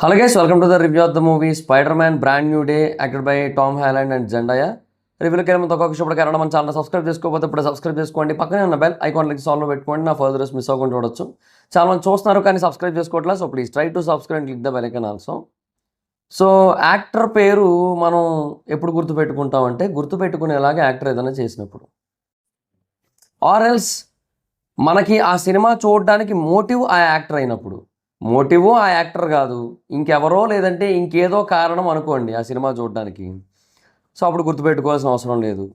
Hello guys, welcome to the review of the movie Spider-Man Brand New Day acted by Tom Holland and Zendaya. రివ్యూలోకి వెళ్ళే ముందు ఒక విషయం మన channel subscribe చేసుకోకపోతే ఇప్పుడు సబ్స్క్రైబ్ చేసుకోండి. పక్కనే ఉన్న బెల్ ఐకాన్ లైక్ సాల్వ్ పెట్టుకోండి. నా ఫర్దర్స్ మిస్ అవ్వకుండా చూడొచ్చు. చాలా మంది చూస్తున్నారు కానీ సబ్స్క్రైబ్ చేసుకోవట్లేదు. So please try to subscribe and click the bell icon also. So actor పేరు మనం ఎప్పుడు గుర్తుపెట్టుకుంటామంటే గుర్తుపెట్టుకునేలాగా యాక్టర్ ఏదైనా చేసినప్పుడు, ఆర్ ఎల్స్ మనకి ఆ సినిమా చూడడానికి మోటివ్ ఆ యాక్టర్ అయినప్పుడు. మోటివ్ ఆ యాక్టర్ కాదు, ఇంకెవరో లేదంటే ఇంకేదో కారణం అనుకోండి ఆ సినిమా చూడడానికి. సో అప్పుడు గుర్తుపెట్టుకోవాల్సిన అవసరం లేదు.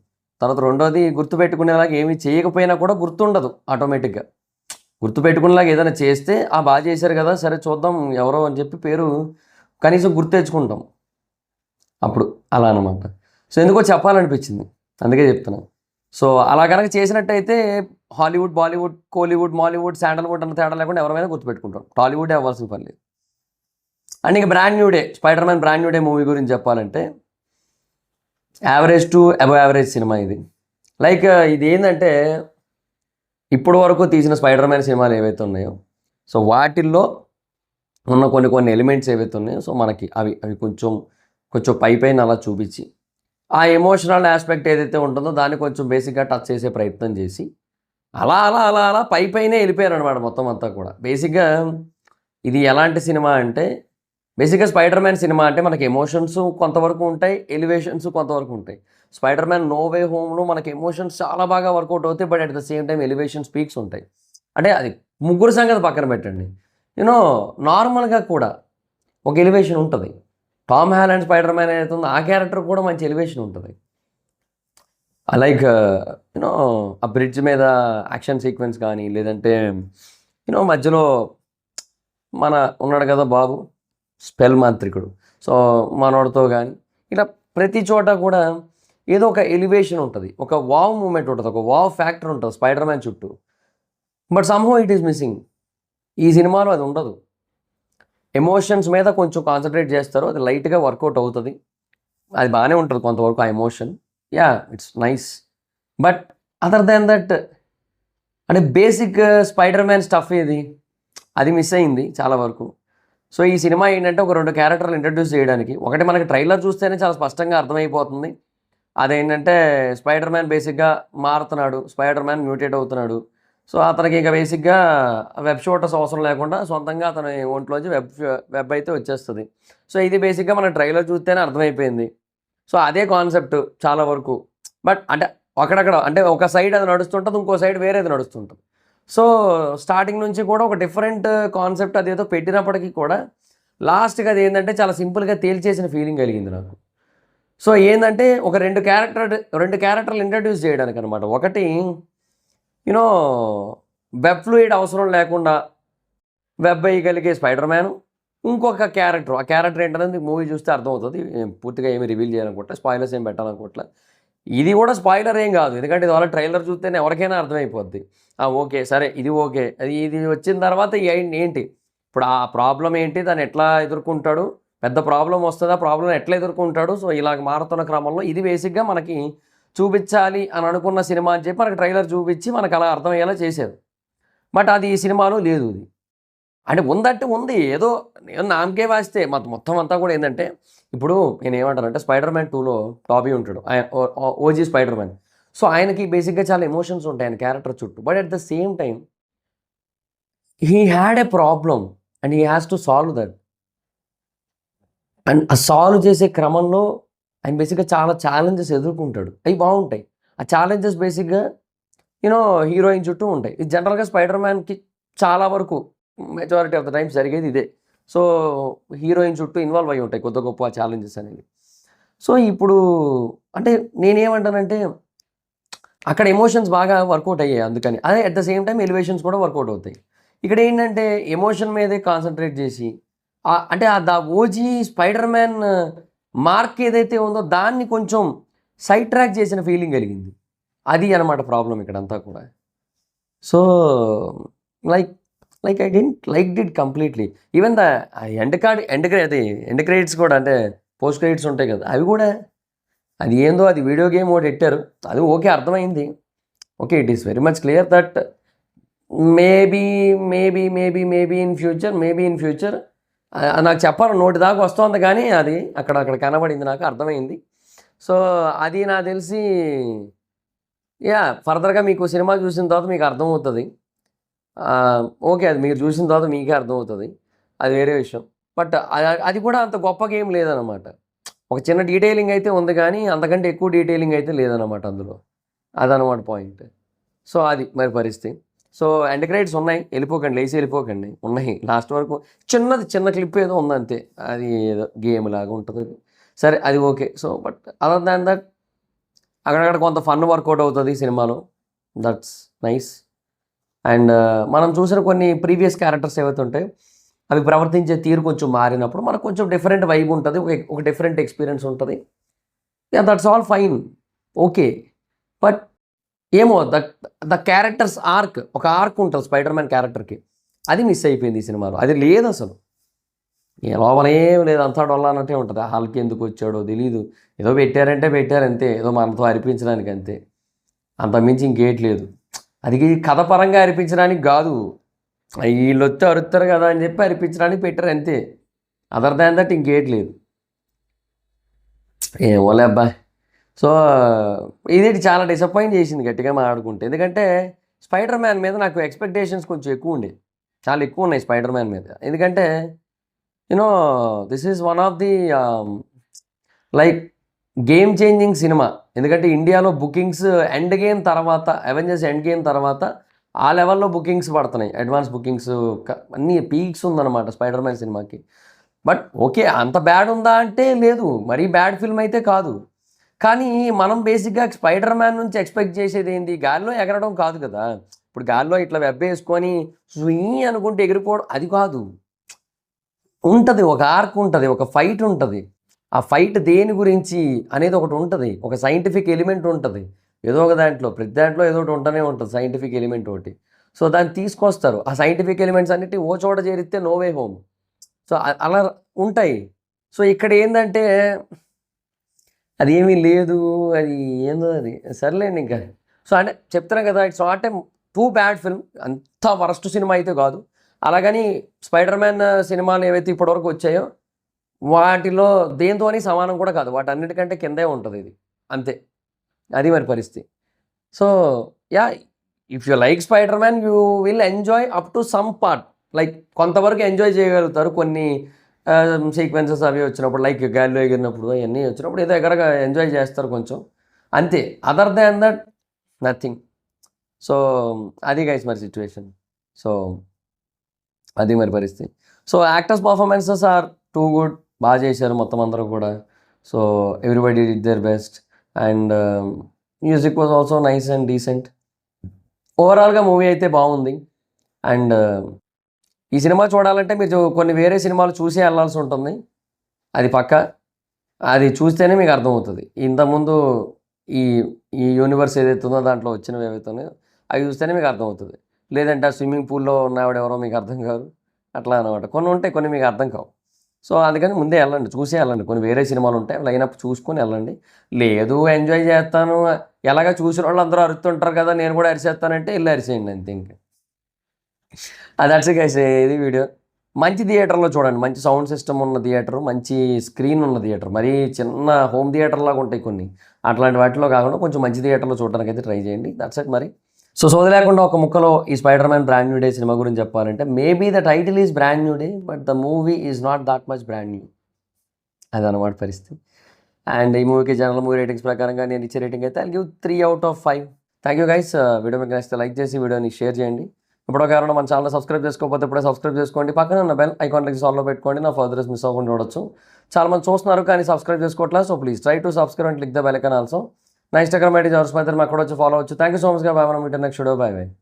తర్వాత రెండోది, గుర్తుపెట్టుకునేలాగా ఏమీ చేయకపోయినా కూడా గుర్తుండదు ఆటోమేటిక్గా. గుర్తుపెట్టుకునేలాగా ఏదైనా చేస్తే బాగా చేశారు కదా, సరే చూద్దాం ఎవరో అని చెప్పి పేరు కనీసం గుర్తు తెచ్చుకుంటాం అప్పుడు. అలా అనమాట. సో ఎందుకో చెప్పాలనిపించింది, అందుకే చెప్తున్నాను. సో అలా కనుక చేసినట్టయితే హాలీవుడ్, బాలీవుడ్, కోలీవుడ్, మాలీవుడ్, శాండల్వుడ్ అన్న తేడా లేకుండా ఎవరైనా గుర్తుపెట్టుకుంటాం. టాలీవుడే అవ్వాల్సిన పని లేదు. అండ్ ఇంకా brand new day, spider-man brand new day movie గురించి చెప్పాలంటే average to above average cinema ఇది. లైక్ ఇది ఏంటంటే ఇప్పటి వరకు తీసిన స్పైడర్-మ్యాన్ సినిమాలు ఏవైతే ఉన్నాయో, సో వాటిల్లో ఉన్న కొన్ని ఎలిమెంట్స్ ఏవైతే ఉన్నాయో, సో మనకి అవి కొంచెం పైన అలా చూపించి ఆ ఎమోషనల్ ఆస్పెక్ట్ ఏదైతే ఉంటుందో దాన్ని కొంచెం బేసిక్గా టచ్ చేసే ప్రయత్నం చేసి అలా అలా అలా అలా పైనే వెళ్ళిపోయారు అనమాట మొత్తం అంతా కూడా. బేసిక్గా ఇది ఎలాంటి సినిమా అంటే, బేసిక్గా స్పైడర్-మ్యాన్ సినిమా అంటే మనకి ఎమోషన్స్ కొంతవరకు ఉంటాయి, ఎలివేషన్స్ కొంతవరకు ఉంటాయి. స్పైడర్-మ్యాన్ నో వే హోమ్లో మనకి ఎమోషన్స్ చాలా బాగా వర్కౌట్ అవుతాయి, but at the same time elevation speaks ఉంటాయి. అంటే అది ముగ్గురు సంగతి పక్కన పెట్టండి, నార్మల్గా కూడా ఒక ఎలివేషన్ ఉంటుంది. టామ్ హాలండ్ స్పైడర్-మ్యాన్ ఏదైతే ఉందో ఆ క్యారెక్టర్ కూడా మంచి ఎలివేషన్ ఉంటుంది. లైక్ ఆ బ్రిడ్జ్ మీద యాక్షన్ సీక్వెన్స్ కానీ, లేదంటే మధ్యలో మన ఉన్నాడు కదా బాబు స్పెల్ మాంత్రికుడు, సో మనోడితో కానీ ఇలా ప్రతి చోట కూడా ఏదో ఒక ఎలివేషన్ ఉంటుంది, ఒక వావ్ మూమెంట్ ఉంటుంది, ఒక వావ్ ఫ్యాక్టర్ ఉంటుంది స్పైడర్-మ్యాన్ చుట్టూ. But somehow it is missing. ఈ సినిమాలో అది ఉండదు. ఎమోషన్స్ మీద కొంచెం కాన్సన్ట్రేట్ చేస్తారు, అది లైట్గా వర్కౌట్ అవుతుంది, అది బాగానే ఉంటుంది కొంతవరకు ఆ emotion. Yeah, it's nice. But other than that అంటే బేసిక్ స్పైడర్-మ్యాన్ స్టఫ్ ఏది, అది మిస్ అయింది చాలా వరకు. సో ఈ సినిమా ఏంటంటే ఒక 2 క్యారెక్టర్లు ఇంట్రడ్యూస్ చేయడానికి, ఒకటి మనకి ట్రైలర్ చూస్తేనే చాలా స్పష్టంగా అర్థమైపోతుంది. అదేంటంటే స్పైడర్-మ్యాన్ బేసిక్గా మారుతున్నాడు, స్పైడర్-మ్యాన్ మ్యూటేట్ అవుతున్నాడు. సో అతనికి ఇంకా బేసిక్గా వెబ్ షూటర్స్ అవసరం లేకుండా సొంతంగా అతని ఒంట్లోంచి వెబ్ అయితే వచ్చేస్తుంది. సో ఇది బేసిక్గా మన ట్రైలర్ చూస్తేనే అర్థమైపోయింది. సో అదే కాన్సెప్ట్ చాలా వరకు. బట్ అంటే అక్కడక్కడ అంటే ఒక సైడ్ అది నడుస్తుంటుంది, ఇంకో సైడ్ వేరేది నడుస్తుంటుంది. సో స్టార్టింగ్ నుంచి కూడా ఒక డిఫరెంట్ కాన్సెప్ట్ అదేదో పెట్టినప్పటికీ కూడా లాస్ట్కి అది ఏంటంటే చాలా సింపుల్గా తేల్చేసిన ఫీలింగ్ కలిగింది నాకు. సో ఏంటంటే ఒక రెండు క్యారెక్టర్లు ఇంట్రడ్యూస్ చేయడానికి అనమాట. ఒకటి వెబ్ ఫ్లూయిడ్ అవసరం లేకుండా వెబ్ వేయగలిగే స్పైడర్-మ్యాన్, ఇంకొక క్యారెక్టర్. ఆ క్యారెక్టర్ ఏంటనేది మూవీ చూస్తే అర్థమవుతుంది. పూర్తిగా ఏమి రివీల్ చేయాలనుకోవట్లే, స్పాయిలర్స్ ఏం పెట్టాలనుకోవట్లే. ఇది కూడా స్పాయిలర్ ఏం కాదు, ఎందుకంటే ఇది వాళ్ళ ట్రైలర్ చూస్తేనే ఎవరికైనా అర్థమైపోద్ది. ఓకే సరే ఇది ఓకే, ఇది వచ్చిన తర్వాత ఏంటి ఇప్పుడు ఆ ప్రాబ్లం ఏంటి, దాన్ని ఎట్లా ఎదుర్కొంటాడు, పెద్ద ప్రాబ్లం వస్తుంది, ఆ ప్రాబ్లం ఎట్లా ఎదుర్కొంటాడు. సో ఇలాగ మారుతున్న క్రమంలో ఇది బేసిక్గా మనకి చూపించాలి అని అనుకున్న సినిమా అని చెప్పి మనకి ట్రైలర్ చూపించి మనకు అలా అర్థమయ్యేలా చేశారు. బట్ అది ఈ సినిమాలో లేదు. ఇది అంటే ఉందంటే ఉంది, ఏదో నామకే వాస్తే మొత్తం అంతా కూడా ఏంటంటే, ఇప్పుడు నేను ఏమంటానంటే స్పైడర్-మ్యాన్ 2లో టాబీ ఉంటాడు, ఓజీ స్పైడర్-మ్యాన్. సో ఆయనకి బేసిక్గా చాలా ఎమోషన్స్ ఉంటాయి ఆయన క్యారెక్టర్ చుట్టూ. But at the same time he had a problem and he has to solve that. And ఆ సాల్వ్ చేసే క్రమంలో ఆయన బేసిక్గా చాలా ఛాలెంజెస్ ఎదుర్కొంటాడు, అవి బాగుంటాయి. ఆ ఛాలెంజెస్ బేసిక్గా హీరోయిన్ చుట్టూ ఉంటాయి. ఇది జనరల్గా స్పైడర్-మ్యాన్కి చాలా వరకు మెజారిటీ ఆఫ్ ద టైమ్స్ జరిగేది ఇదే. సో హీరోయిన్ చుట్టూ ఇన్వాల్వ్ అయి ఉంటాయి కొద్ది గొప్ప ఛాలెంజెస్ అనేవి. సో ఇప్పుడు అంటే నేనేమంటానంటే అక్కడ ఎమోషన్స్ బాగా వర్కౌట్ అయ్యాయి అందుకని. అదే at the same time elevations కూడా వర్కౌట్ అవుతాయి. ఇక్కడ ఏంటంటే ఎమోషన్ మీదే కాన్సన్ట్రేట్ చేసి అంటే ద ఓజీ స్పైడర్-మ్యాన్ మార్క్ ఏదైతే ఉందో దాన్ని కొంచెం సైడ్ ట్రాక్ చేసిన ఫీలింగ్ కలిగింది. అది అనమాట ప్రాబ్లం ఇక్కడంతా కూడా. So like I didn't like it completely. Even the end credits కూడా, అంటే పోస్ట్ క్రెడిట్స్ ఉంటాయి కదా, అవి కూడా అది ఏందో అది వీడియో గేమ్ ఒకటి పెట్టారు, అది ఓకే అర్థమైంది. Okay, it is very much clear that maybe in future నాకు చెప్పాలి నోటి దాకా వస్తుంది కానీ అది అక్కడ కనబడింది, నాకు అర్థమైంది. సో అది నాకు తెలిసి ఫర్దర్గా మీకు సినిమా చూసిన తర్వాత మీకు అర్థమవుతుంది. ఓకే, అది మీరు చూసిన తర్వాత మీకే అర్థమవుతుంది, అది వేరే విషయం. బట్ అది కూడా అంత గొప్పగా ఏం లేదనమాట. ఒక చిన్న డీటెయిలింగ్ అయితే ఉంది కానీ అంతకంటే ఎక్కువ డీటెయిలింగ్ అయితే లేదనమాట అందులో. అదనమాట పాయింట్. సో అది మరి పరిస్థితి. సో ఎండ్ క్రెడిట్స్ ఉన్నాయి, వెళ్ళిపోకండి, లేచి వెళ్ళిపోకండి, ఉన్నాయి లాస్ట్ వరకు. చిన్న క్లిప్ ఏదో ఉందంతే, అది ఏదో గేమ్ లాగా ఉంటుంది. సరే అది okay. So but other than that అక్కడక్కడ కొంత ఫన్ వర్కౌట్ అవుతుంది సినిమాలో, దట్స్ నైస్. అండ్ మనం చూసిన కొన్ని ప్రీవియస్ క్యారెక్టర్స్ ఏవైతే ఉంటాయో అవి ప్రవర్తించే తీరు కొంచెం మారినప్పుడు మనకు కొంచెం డిఫరెంట్ వైబ్ ఉంటుంది, ఒక డిఫరెంట్ ఎక్స్పీరియన్స్ ఉంటుంది. That's all fine, okay. But ఏమో ద క్యారెక్టర్స్ ఆర్క్, ఒక ఆర్క్ ఉంటుంది స్పైడర్ మ్యాన్ క్యారెక్టర్కి, అది మిస్ అయిపోయింది ఈ సినిమాలో. అది లేదు అసలు, లోపల ఏం లేదు, అంతా డొల్లానట్టే ఉంటుంది. ఆ హాల్కి ఎందుకు వచ్చాడో తెలీదు, ఏదో పెట్టారంటే పెట్టారు అంతే, ఏదో మనతో అరిపించడానికి అంతే, అంతకుమించి ఇంకేట్ లేదు. అది కథ పరంగా అరిపించడానికి కాదు, వీళ్ళు వచ్చి అరుస్తారు కదా అని చెప్పి అరిపించడానికి పెట్టారు అంతే. అదర్ దాన్ దట్ ఇంకేట్ లేదు. ఏమోలే అబ్బాయి. సో ఇది చాలా డిసప్పాయింట్ చేసింది గట్టిగా మాట్లాడుకుంటే. ఎందుకంటే స్పైడర్ మ్యాన్ మీద నాకు ఎక్స్పెక్టేషన్స్ కొంచెం ఎక్కువ ఉండే, చాలా ఎక్కువ ఉన్నాయి స్పైడర్ మ్యాన్ మీద. ఎందుకంటే you know this is one of the like game changing cinema. ఎందుకంటే ఇండియాలో బుకింగ్స్ ఎండ్ గేమ్ తర్వాత, అవెంజర్స్ ఎండ్ గేమ్ తర్వాత ఆ లెవెల్లో బుకింగ్స్ పడుతున్నాయి, అడ్వాన్స్ బుకింగ్స్ అన్నీ పీక్స్ ఉందన్నమాట స్పైడర్ మ్యాన్ సినిమాకి. బట్ ఓకే, అంత బ్యాడ్ ఉందా అంటే లేదు, మరీ బ్యాడ్ ఫిల్మ్ అయితే కాదు. కానీ మనం బేసిక్గా స్పైడర్ మ్యాన్ నుంచి ఎక్స్పెక్ట్ చేసేది ఏంటి, గాల్లో ఎగరడం కాదు కదా. ఇప్పుడు గాల్లో ఇట్లా వెబ్ వేసుకొని స్వీ అనుకుంటే ఎగిరిపోవడం అది కాదు. ఉంటుంది, ఒక ఆర్క్ ఉంటుంది, ఒక ఫైట్ ఉంటుంది. ఆ ఫైట్ దేని గురించి అనేది ఒకటి ఉంటుంది, ఒక సైంటిఫిక్ ఎలిమెంట్ ఉంటుంది ఏదో ఒక దాంట్లో, ప్రతి దాంట్లో ఏదో ఒకటి ఉంటూనే ఉంటుంది సైంటిఫిక్ ఎలిమెంట్ ఒకటి. సో దాన్ని తీసుకొస్తారు, ఆ సైంటిఫిక్ ఎలిమెంట్స్ అన్నిటి ఓ చోట చేరిస్తే నో వే హోమ్. సో అలా ఉంటాయి. సో ఇక్కడ ఏంటంటే అది ఏమీ లేదు, అది ఏందో అది సర్లేండి ఇంకా. సో అంటే చెప్తున్నాను కదా, it's not a too bad film, అంత వరస్ట్ సినిమా అయితే కాదు. అలాగని స్పైడర్ మ్యాన్ సినిమాలు ఏవైతే ఇప్పటివరకు వచ్చాయో వాటిలో దేంతోని సమానం కూడా కాదు, వాటన్నిటికంటే కిందే ఉంటుంది ఇది, అంతే. అది మరి పరిస్థితి. So if you like spider man you will enjoy up to some part, like కొంతవరకు ఎంజాయ్ చేయగలుగుతారు. కొన్ని సీక్వెన్సెస్ అవి వచ్చినప్పుడు, లైక్ గాలిలో ఎగిరినప్పుడు అవన్నీ వచ్చినప్పుడు ఏదో ఎగరగా ఎంజాయ్ చేస్తారు కొంచెం, అంతే. Other than that nothing. So అది గైస్ మరి సిచ్యువేషన్. సో అది మరి పరిస్థితి. So actors performances are too good, బాగా చేశారు మొత్తం అందరూ కూడా. So everybody did their best and music was also nice and decent. ఓవరాల్గా మూవీ అయితే బాగుంది. అండ్ ఈ సినిమా చూడాలంటే మీరు కొన్ని వేరే సినిమాలు చూసే వెళ్ళాల్సి ఉంటుంది, అది పక్క. అది చూస్తేనే మీకు అర్థమవుతుంది. ఇంతకుముందు ఈ ఈ యూనివర్స్ ఏదైతే ఉందో దాంట్లో వచ్చినవి ఏవైతున్నాయో అవి చూస్తేనే మీకు అర్థమవుతుంది. లేదంటే ఆ స్విమ్మింగ్ పూల్లో ఉన్నవాడు ఎవరో మీకు అర్థం కాదు, అట్లా అనమాట. కొన్ని ఉంటాయి, కొన్ని మీకు అర్థం కావు. సో అందుకని ముందే వెళ్ళండి, చూసే వెళ్ళండి. కొన్ని వేరే సినిమాలు ఉంటాయి, లైనప్ చూసుకొని వెళ్ళండి. లేదు ఎంజాయ్ చేస్తాను, ఎలాగ చూసిన వాళ్ళు అందరూ అరుస్తుంటారు కదా నేను కూడా అరిచేస్తానంటే వెళ్ళి అరిచేయండి అంతే. ఇంకా దట్స్ గైస్ ఇది వీడియో. మంచి థియేటర్లో చూడండి, మంచి సౌండ్ సిస్టమ్ ఉన్న థియేటర్, మంచి స్క్రీన్ ఉన్న థియేటర్. మరీ చిన్న హోమ్ థియేటర్ లాగా ఉంటాయి కొన్ని, అట్లాంటి వాటిలో కాకుండా కొంచెం మంచి థియేటర్లో చూడడానికి అయితే ట్రై చేయండి. దట్స్ ఇట్ మరి. సో సోది లేకుండా ఒక ముక్కలో ఈ spider man brand new day cinema గురించి చెప్పాలంటే, maybe the title is brand new day but the movie is not that much brand new, అదనమాట పరిస్థితి. అండ్ ఈ మూవీకి జనరల్ మూవీ రేటింగ్స్ ప్రకారంగా నేను ఇచ్చే రేటింగ్ అయితే I'll give 3 out of 5. Thank you guys. Video మీకు నచ్చితే లైక్ చేసి వీడియోని షేర్ చేయండి. ఇప్పుడు కారణం మన ఛానల్ సబ్స్క్రైబ్ చేసుకోకపోతే ఇప్పుడే సబ్స్క్రైబ్ చేసుకోండి, పక్కన ఉన్న బెల్ ఐకాన్ లెక్స్ ఆన్లో పెట్టుకోండి, నా ఫర్దర్స్ మిస్ అవ్వకుండా చూడొచ్చు. చాలా మంది చూస్తున్నారు కానీ సబ్స్క్రైబ్ చేసుకోవట్లేదు. So please try to subscribe and click the bell icon also. నా ఇన్స్టాగ్రామ్ ఐడి జార్స్ మైత్రి, అక్కడ వచ్చి ఫాలో అవచ్చు. థ్యాంక్ యూ సో మచ్గా. బాయ్, మనం మీటర్ నెక్స్ట్ వీడియో. Bye bye.